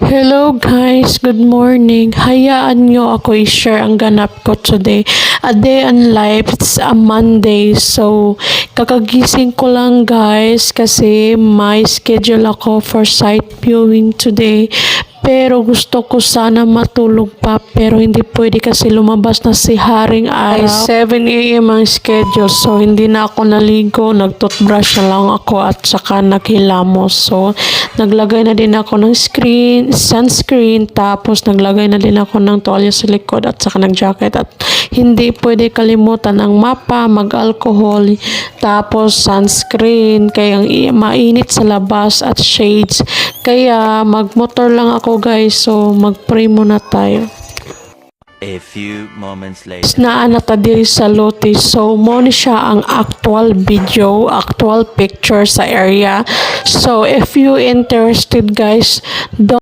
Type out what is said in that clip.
Hello guys, good morning. Hayaan nyo ako i-share ang ganap ko today. A day in life, it's a Monday. So, kakagising ko lang guys kasi may schedule ako for site viewing today. Pero gusto ko sana matulog pa pero hindi pwede kasi lumabas na si Haring Araw. 7 a.m. ang schedule so hindi na ako naligo, nag-toothbrush na lang ako at saka naghilamos. So naglagay na din ako ng sunscreen tapos naglagay na din ako ng tuwalya sa likod at saka nag-jacket at hindi pwede kalimutan ang mapa, mag-alcohol, tapos sunscreen kaya mainit sa labas at shades. Kaya magmotor lang ako guys, so mag-pray muna tayo. A few moments later. Naan nata diri sa lote, so mo ni siya ang actual video, actual picture sa area. So if you interested guys, don't